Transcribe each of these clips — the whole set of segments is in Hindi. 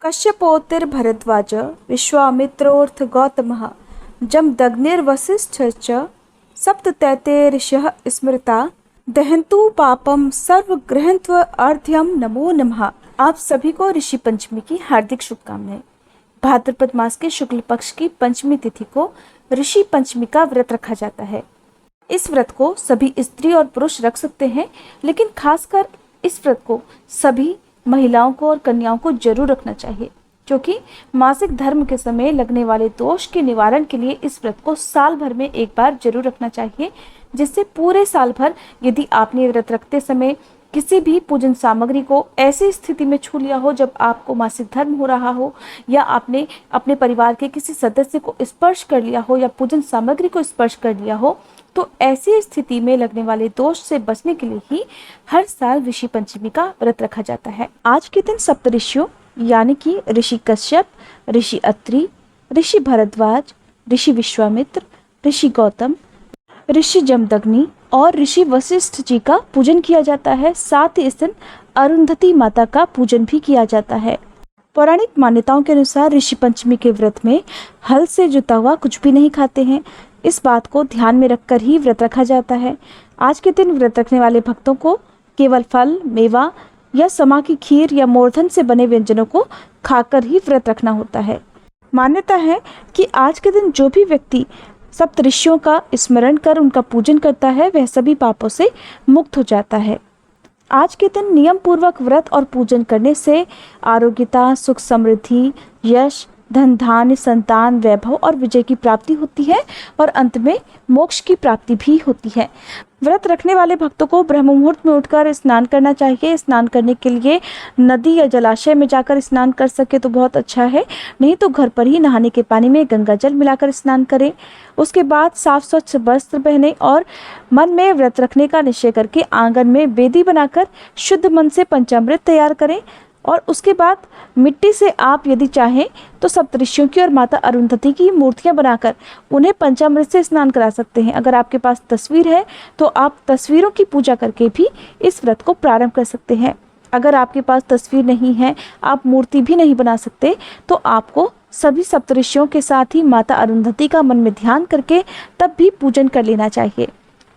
कश्यपोऽतिर्भरद्वाज विश्वामित्रोऽर्थ गौतमः जमदग्निर्वसिष्ठश्च सप्ततैते ऋषयः स्मृता दहन्तु पापम सर्व गृहन्त्व अर्ध्यम नमो नमः। आप सभी को ऋषि पंचमी की हार्दिक शुभकामनाएं। भाद्रपद मास के शुक्ल पक्ष की पंचमी तिथि को ऋषि पंचमी का व्रत रखा जाता है। इस व्रत को सभी स्त्री और पुरुष रख सकते हैं, लेकिन खासकर इस व्रत को सभी महिलाओं को और कन्याओं को जरूर रखना चाहिए, क्योंकि मासिक धर्म के समय लगने वाले दोष के निवारण के लिए इस व्रत को साल भर में एक बार जरूर रखना चाहिए, जिससे पूरे साल भर यदि आपने व्रत रखते समय किसी भी पूजन सामग्री को ऐसी स्थिति में छू लिया हो जब आपको मासिक धर्म हो रहा हो, या आपने अपने परिवार के किसी सदस्य को स्पर्श कर लिया हो या पूजन सामग्री को स्पर्श कर लिया हो, तो ऐसी स्थिति में लगने वाले दोष से बचने के लिए ही हर साल ऋषि पंचमी का व्रत रखा जाता है। आज के दिन सप्तऋषियों यानी कि ऋषि कश्यप, ऋषि अत्रि, ऋषि भरद्वाज, ऋषि विश्वामित्र, ऋषि गौतम, ऋषि जमदग्नि और ऋषि वशिष्ठ जी का पूजन किया जाता है। साथ ही इस दिन अरुंधति माता का पूजन भी किया जाता है। पौराणिक मान्यताओं के अनुसार ऋषि पंचमी के व्रत में हल से जुता हुआ कुछ भी नहीं खाते हैं। इस बात को ध्यान में रखकर ही व्रत रखा जाता है। आज के दिन व्रत रखने वाले भक्तों को केवल फल, मेवा या समा की खीर या मोरधन से बने व्यंजनों को खाकर ही व्रत रखना होता है। मान्यता है कि आज के दिन जो भी व्यक्ति सप्तऋषियों का स्मरण कर उनका पूजन करता है, वह सभी पापों से मुक्त हो जाता है। आज के दिन नियम पूर्वक व्रत और पूजन करने से आरोग्यता, सुख, समृद्धि, यश, धन, धान्य, संतान, वैभव और विजय की प्राप्ति होती है और अंत में मोक्ष की प्राप्ति भी होती है। व्रत रखने वाले भक्तों को ब्रह्म मुहूर्त में उठकर स्नान करना चाहिए। स्नान करने के लिए नदी या जलाशय में जाकर स्नान कर सके तो बहुत अच्छा है, नहीं तो घर पर ही नहाने के पानी में गंगा जल मिलाकर स्नान करें। उसके बाद साफ स्वच्छ वस्त्र पहने और मन में व्रत रखने का निश्चय करके आंगन में वेदी बनाकर शुद्ध मन से पंचामृत तैयार करें। और उसके बाद मिट्टी से आप यदि चाहें तो सप्तऋषियों की और माता अरुंधति की मूर्तियां बनाकर उन्हें पंचामृत से स्नान करा सकते हैं। अगर आपके पास तस्वीर है तो आप तस्वीरों की पूजा करके भी इस व्रत को प्रारंभ कर सकते हैं। अगर आपके पास तस्वीर नहीं है, आप मूर्ति भी नहीं बना सकते, तो आपको सभी सप्तऋषियों के साथ ही माता अरुंधति का मन में ध्यान करके तब भी पूजन कर लेना चाहिए।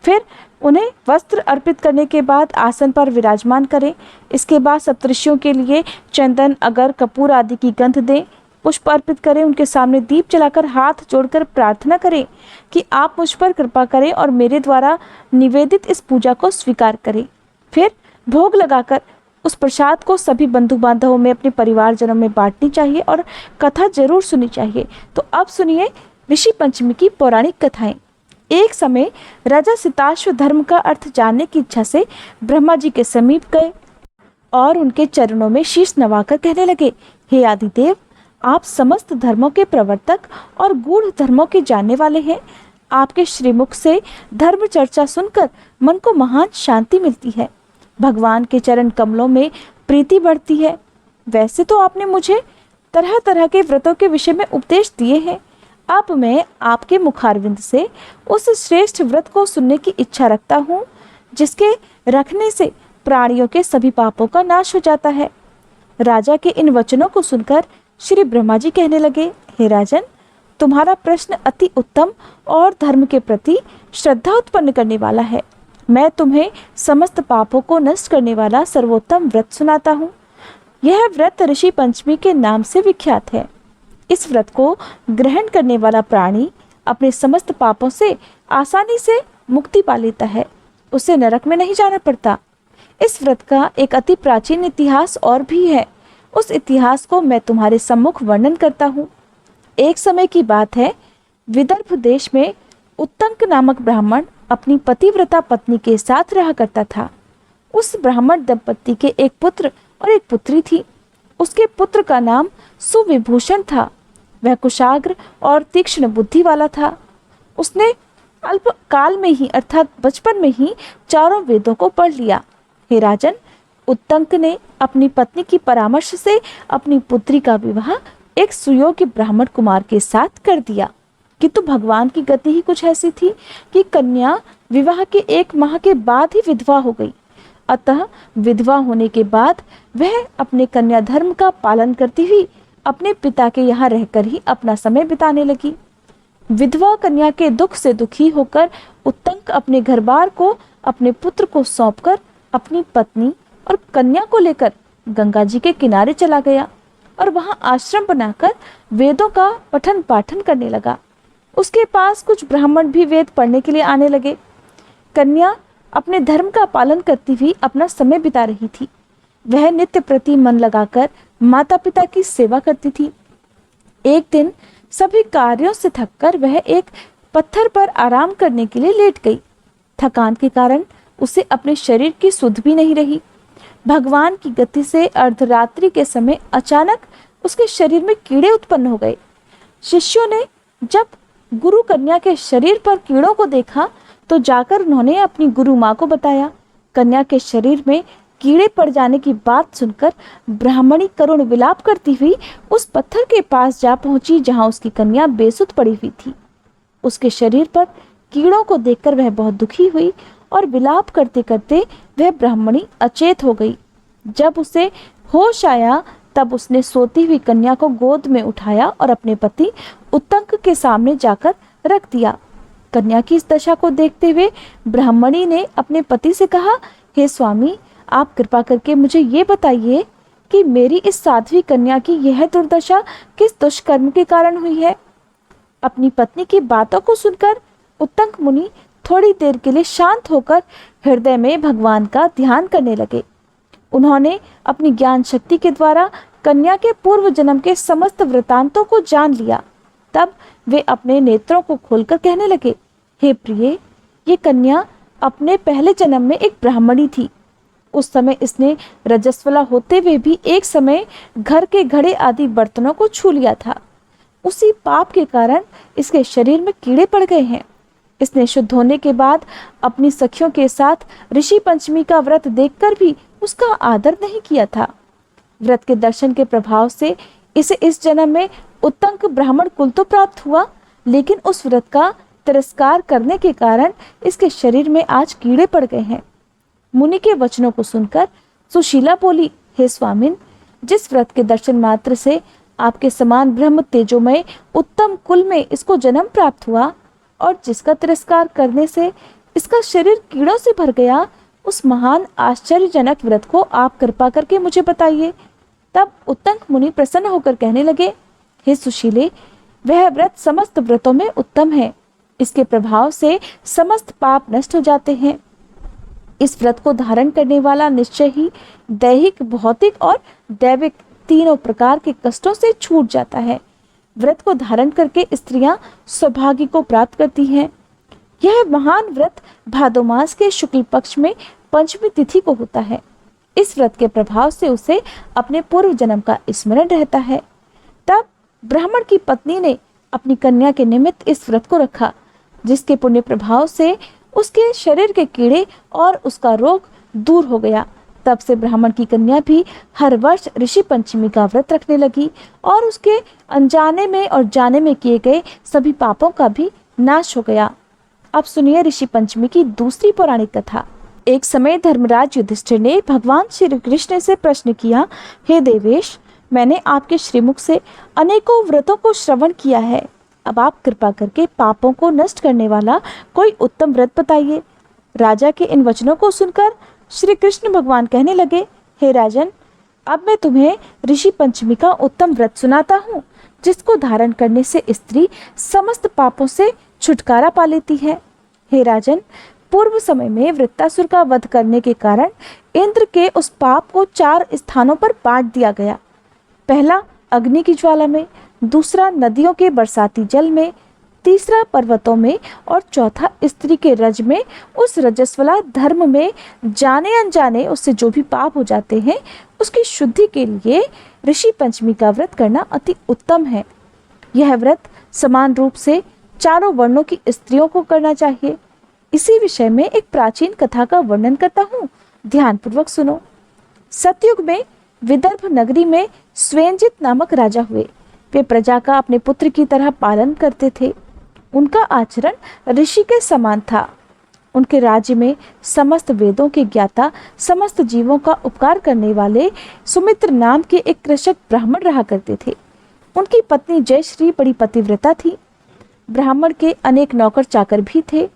फिर उन्हें वस्त्र अर्पित करने के बाद आसन पर विराजमान करें। इसके बाद सप्तऋषियों के लिए चंदन, अगर, कपूर आदि की गंध दें, पुष्प अर्पित करें, उनके सामने दीप जलाकर हाथ जोड़कर प्रार्थना करें कि आप मुझ पर कृपा करें और मेरे द्वारा निवेदित इस पूजा को स्वीकार करें। फिर भोग लगाकर उस प्रसाद को सभी बंधु बांधवों में, अपने परिवारजनों में बांटनी चाहिए और कथा जरूर सुननी चाहिए। तो अब सुनिए ऋषि पंचमी की पौराणिक कथाएं। एक समय राजा सिताश्व धर्म का अर्थ जानने की इच्छा से ब्रह्मा जी के समीप गए और उनके चरणों में शीश नवाकर कहने लगे, हे आदिदेव, आप समस्त धर्मों के प्रवर्तक और गूढ़ धर्मों के जानने वाले हैं। आपके श्रीमुख से धर्म चर्चा सुनकर मन को महान शांति मिलती है। भगवान के चरण कमलों में प्रीति बढ़ती है। वैसे तो आपने मुझे तरह तरह के व्रतों के विषय में उपदेश दिए हैं। अब मैं आपके मुखारविंद से उस श्रेष्ठ व्रत को सुनने की इच्छा रखता हूँ, जिसके रखने से प्राणियों के सभी पापों का नाश हो जाता है। राजा के इन वचनों को सुनकर श्री ब्रह्मा जी कहने लगे, हे राजन, तुम्हारा प्रश्न अति उत्तम और धर्म के प्रति श्रद्धा उत्पन्न करने वाला है। मैं तुम्हें समस्त पापों को नष्ट करने वाला सर्वोत्तम व्रत सुनाता हूँ। यह व्रत ऋषि पंचमी के नाम से विख्यात है। इस व्रत को ग्रहण करने वाला प्राणी अपने समस्त पापों से आसानी से मुक्ति पा लेता है। उसे नरक में नहीं जाना पड़ता। इस व्रत का एक अति प्राचीन इतिहास और भी है। उस इतिहास को मैं तुम्हारे सम्मुख वर्णन करता हूँ। एक समय की बात है, विदर्भ देश में उत्तंक नामक ब्राह्मण अपनी पतिव्रता पत्नी के साथ रहा करता था। उस ब्राह्मण दंपत्ति के एक पुत्र और एक पुत्री थी। उसके पुत्र का नाम सुविभूषण था। वह कुशाग्र और तीक्ष्ण बुद्धि वाला था। उसने अल्प काल में ही अर्थात बचपन में ही चारों वेदों को पढ़ लिया। हे राजन, उत्तंक ने अपनी पत्नी की परामर्श से अपनी पुत्री का विवाह एक सुयोग्य ब्राह्मण कुमार के साथ कर दिया। किंतु भगवान की गति ही कुछ ऐसी थी कि कन्या विवाह के 1 माह के बाद ही विधवा हो गई। अतः विधवा होने के बाद वह अपने कन्या धर्म का पालन करती हुई अपने पिता के यहाँ रहकर ही अपना समय बिताने लगी। विधवा कन्या के दुख से दुखी होकर उत्तंक अपने घर बार को अपने पुत्र को सौंपकर अपनी पत्नी और कन्या को लेकर गंगा जी के किनारे चला गया और वहां आश्रम बनाकर वेदों का पठन पाठन करने लगा। उसके पास कुछ ब्राह्मण भी वेद पढ़ने के लिए आने लगे। कन्या अपने धर्म का पालन करती हुई अपना समय बिता रही थी। वह नित्य प्रति मन लगाकर माता पिता की सेवा करती थी। एक दिन सभी कार्यों से थककर वह एक पत्थर पर आराम करने के लिए लेट गई। थकान के कारण उसे अपने शरीर की सुध भी नहीं रही। भगवान की गति से अर्धरात्रि के समय अचानक उसके शरीर में कीड़े उत्पन्न हो गए। शिष्यों ने जब गुरु कन्या के शरीर पर कीड़ों को देखा तो जाकर उन्होंने अपनी गुरु माँ को बताया। कन्या के शरीर में कीड़े पड़ जाने की बात सुनकर ब्राह्मणी करुण विलाप करती हुई उस पत्थर के पास जा पहुंची जहां उसकी कन्या बेसुध पड़ी हुई थी। उसके शरीर पर कीड़ों को देखकर वह बहुत दुखी हुई और विलाप करते करते वह ब्राह्मणी अचेत हो गई। जब उसे होश आया तब उसने सोती हुई कन्या को गोद में उठाया और अपने पति उत्तंक के सामने जाकर रख दिया। कन्या की इस दशा को देखते हुए ब्राह्मणी ने अपने पति से कहा, हे स्वामी, आप कृपा करके मुझे ये बताइए कि मेरी इस साध्वी कन्या की यह दुर्दशा किस दुष्कर्म के कारण हुई है। अपनी पत्नी की बातों को सुनकर उत्तंक मुनि थोड़ी देर के लिए शांत होकर हृदय में भगवान का ध्यान करने लगे। उन्होंने अपनी ज्ञान शक्ति के द्वारा कन्या के पूर्व जन्म के समस्त वृतांतों को जान लिया। तब वे अपने नेत्रों को खोलकर कहने लगे, हे प्रिय, ये कन्या अपने पहले जन्म में एक ब्राह्मणी थी। उस समय इसने रजस्वला होते हुए भी एक समय घर के घड़े आदि बर्तनों को छू लिया था। उसी पाप के कारण इसके शरीर में कीड़े पड़ गए हैं। इसने शुद्ध होने के बाद अपनी सखियों के साथ ऋषि पंचमी का व्रत देखकर भी उसका आदर नहीं किया था। व्रत के दर्शन के प्रभाव से इसे इस जन्म में उत्तंक ब्राह्मण कुल तो प्राप्त हुआ, लेकिन उस व्रत का तिरस्कार करने के कारण इसके शरीर में आज कीड़े पड़ गए हैं। मुनि के वचनों को सुनकर सुशीला बोली, हे स्वामिन, जिस व्रत के दर्शन मात्र से आपके समान ब्रह्म तेजोमय उत्तम कुल में इसको जन्म प्राप्त हुआ और जिसका तिरस्कार करने से इसका शरीर कीड़ों से भर गया, उस महान आश्चर्यजनक व्रत को आप कृपा करके मुझे बताइए। तब उत्तंक मुनि प्रसन्न होकर कहने लगे, हे सुशीले, वह व्रत समस्त व्रतों में उत्तम है। इसके प्रभाव से समस्त पाप नष्ट हो जाते हैं। इस व्रत को धारण करने वाला निश्चय ही दैहिक, भौतिक और दैविक तीनों प्रकार के कष्टों से छूट जाता है। व्रत को धारण करके स्त्रियां सौभाग्य को प्राप्त करती हैं। यह महान व्रत भादो मास के शुक्ल पक्ष में पंचमी तिथि को होता है। इस व्रत के प्रभाव से उसे अपने पूर्व जन्म का स्मरण रहता है। तब ब्राह्मण की पत्नी ने अपनी कन्या के निमित्त इस व्रत को रखा, जिसके पुण्य प्रभाव से उसके शरीर के कीड़े और उसका रोग दूर हो गया। तब से ब्राह्मण की कन्या भी हर वर्ष ऋषि पंचमी का व्रत रखने लगी और उसके अनजाने में और जाने में किए गए सभी पापों का भी नाश हो गया। अब सुनिए ऋषि पंचमी की दूसरी पौराणिक कथा। एक समय धर्मराज युधिष्ठिर ने भगवान श्री कृष्ण से प्रश्न किया, हे देवेश, मैंने आपके श्रीमुख से अनेकों व्रतों को श्रवण किया है। अब आप कृपा करके पापों को नष्ट करने वाला कोई उत्तम व्रत बताइए। राजा के इन वचनों को सुनकर श्री कृष्ण भगवान कहने लगे, हे राजन, अब मैं तुम्हें ऋषि पंचमी का उत्तम व्रत सुनाता हूँ, जिसको धारण करने से स्त्री समस्त पापों से छुटकारा पा लेती है। हे राजन, पूर्व समय में वृत्तासुर का वध करने के कारण इंद्र के उस पाप को 4 स्थानों पर बांट दिया गया। पहला अग्नि की ज्वाला में, दूसरा नदियों के बरसाती जल में, तीसरा पर्वतों में और चौथा स्त्री के रज में। उस रजस्वला धर्म में जाने अनजाने उससे जो भी पाप हो जाते हैं, उसकी शुद्धि के लिए ऋषि पंचमी का व्रत करना अति उत्तम है। यह व्रत समान रूप से चारों वर्णों की स्त्रियों को करना चाहिए। इसी विषय में एक प्राचीन कथा का वर्णन करता हूँ, ध्यानपूर्वक सुनो। सतयुग में विदर्भ नगरी में स्वेंजित नामक राजा हुए। वे प्रजा का अपने पुत्र की तरह पालन करते थे। उनका आचरण ऋषि के समान था। उनके राज्य में समस्त वेदों के ज्ञाता, समस्त जीवों का उपकार करने वाले सुमित्र नाम के एक कृषक ब्राह्मण रहा करते थे। उनकी पत्नी जयश्री बड़ी पतिव्रता थी। ब्राह्मण के अनेक नौकर चाकर भी थे।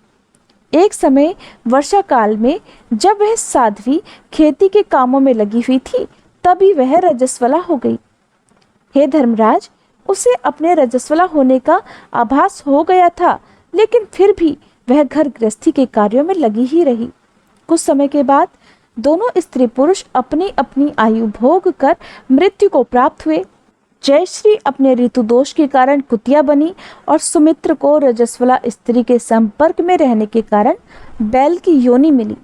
एक समय वर्षा काल में जब वह साध्वी खेती के कामों में लगी हुई थी, तभी वह रजस्वला हो गई। हे धर्मराज, उसे अपने रजस्वला होने का आभास हो गया था, लेकिन फिर भी वह घर गृहस्थी के कार्यों में लगी ही रही। कुछ समय के बाद दोनों स्त्री पुरुष अपनी अपनी आयु भोग कर मृत्यु को प्राप्त हुए। जयश्री अपने ऋतु दोष के कारण कुतिया बनी और सुमित्र को रजस्वला स्त्री के संपर्क में रहने के कारण बैल की योनि मिली।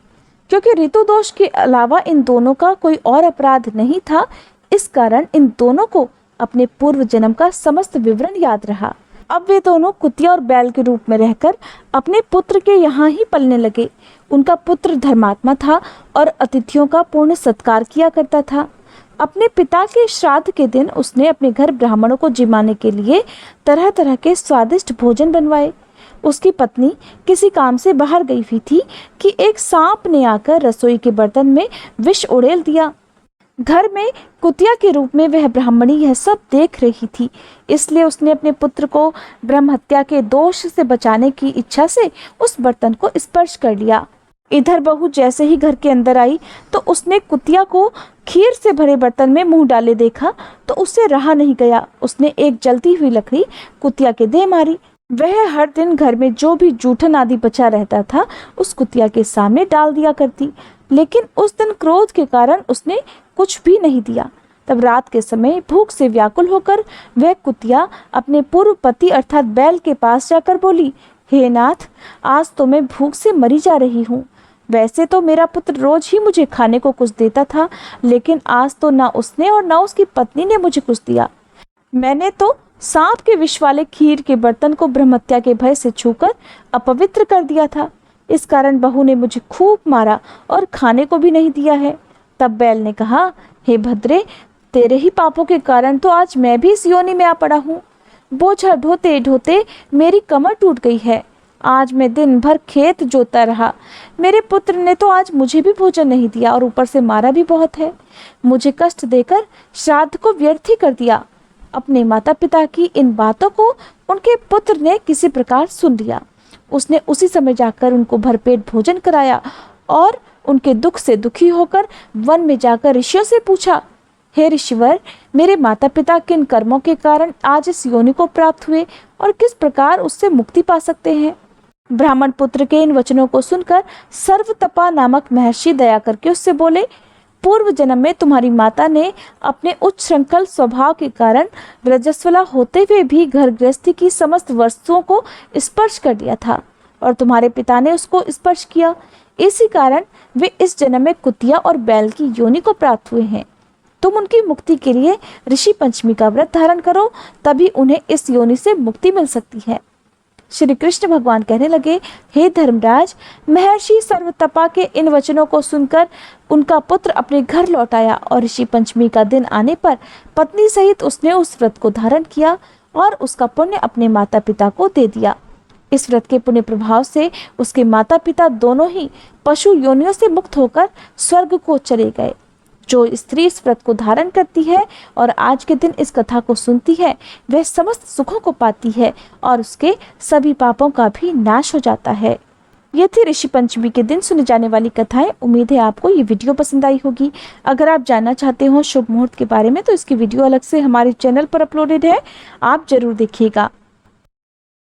क्योंकि ऋतु दोष के अलावा इन दोनों का कोई और अपराध नहीं था, इस कारण इन दोनों को अपने पूर्व जन्म का समस्त विवरण याद रहा। अब वे दोनों कुतिया और बैल के रूप में रहकर अपने पुत्र के यहाँ ही पलने लगे। उनका पुत्र धर्मात्मा था और अतिथियों का पूर्ण सत्कार किया करता था। अपने पिता के श्राद्ध के दिन उसने अपने घर ब्राह्मणों को जिमाने के लिए तरह तरह के स्वादिष्ट भोजन बनवाए। उसकी पत्नी किसी काम से बाहर गई हुई थी कि एक सांप ने आकर रसोई के बर्तन में विष उड़ेल दिया। घर में कुतिया के रूप में वह ब्राह्मणी यह सब देख रही थी, इसलिए उसने अपने पुत्र को ब्रह्म हत्या के दोष से बचाने की इच्छा से उस बर्तन को स्पर्श कर लिया। इधर बहू जैसे ही घर के अंदर आई तो उसने कुतिया को खीर से भरे बर्तन में मुंह डाले देखा तो उससे रहा नहीं गया। उसने एक जलती हुई लकड़ी कुतिया के दे मारी। वह हर दिन घर में जो भी जूठन आदि बचा रहता था उस कुतिया के सामने डाल दिया करती, लेकिन उस दिन क्रोध के कारण उसने कुछ भी नहीं दिया। तब रात के समय भूख से व्याकुल होकर वह कुतिया अपने पूर्व पति अर्थात बैल के पास जाकर बोली, हे नाथ, आज तो मैं भूख से मरी जा रही हूँ। वैसे तो मेरा पुत्र रोज ही मुझे खाने को कुछ देता था, लेकिन आज तो ना उसने और ना उसकी पत्नी ने मुझे कुछ दिया। मैंने तो सांप के विष वाले खीर के बर्तन को ब्रह्महत्या के भय से छूकर अपवित्र कर दिया था। इस कारण बहू ने मुझे खूब मारा और खाने को भी नहीं दिया है। तब बैल ने कहा, हे भद्रे, तेरे ही पापों के कारण तो आज मैं भी इस योनि में आ पड़ा हूँ। बोझा ढोते ढोते मेरी कमर टूट गई है। आज मैं दिन भर खेत जोता रहा। मेरे पुत्र ने तो आज मुझे भी भोजन नहीं दिया और ऊपर से मारा भी बहुत है। मुझे कष्ट देकर श्राद्ध को व्यर्थ ही कर दिया। अपने माता पिता की इन बातों को उनके पुत्र ने किसी प्रकार सुन लिया। उसने उसी समय जाकर उनको भरपेट भोजन कराया और उनके दुख से दुखी होकर वन में जाकर ऋषियों से पूछा, हे ऋषिवर, मेरे माता पिता किन कर्मों के कारण आज इस योनि को प्राप्त हुए और किस प्रकार उससे मुक्ति पा सकते हैं। ब्राह्मण पुत्र के इन वचनों को सुनकर सर्वतपा नामक महर्षि दया करके उससे बोले, पूर्व जन्म में तुम्हारी माता ने अपने उच्च श्रृंखल स्वभाव के कारण रजस्वला होते हुए भी घर गृहस्थी की समस्त वस्तुओं को स्पर्श कर दिया था और तुम्हारे पिता ने उसको स्पर्श किया। इसी कारण वे इस जन्म में कुतिया और बैल की योनि को प्राप्त हुए हैं। तुम उनकी मुक्ति के लिए ऋषि पंचमी का व्रत धारण करो, तभी उन्हें इस योनि से मुक्ति मिल सकती है। श्री कृष्ण भगवान कहने लगे, हे धर्मराज, महर्षि सर्वतपा के इन वचनों को सुनकर उनका पुत्र अपने घर लौट आया और ऋषि पंचमी का दिन आने पर पत्नी सहित उसने उस व्रत को धारण किया और उसका पुण्य अपने माता पिता को दे दिया। इस व्रत के पुण्य प्रभाव से उसके माता पिता दोनों ही पशु योनियों से मुक्त होकर स्वर्ग को चले गए। जो स्त्री इस व्रत को धारण करती है और आज के दिन इस कथा को सुनती है, वह समस्त सुखों को पाती है और उसके सभी पापों का भी नाश हो जाता है। ये थी ऋषि पंचमी के दिन सुनी जाने वाली कथाएं। उम्मीद है आपको ये वीडियो पसंद आई होगी। अगर आप जानना चाहते हो शुभ मुहूर्त के बारे में तो इसकी वीडियो अलग से हमारे चैनल पर अपलोडेड है, आप जरूर देखिएगा।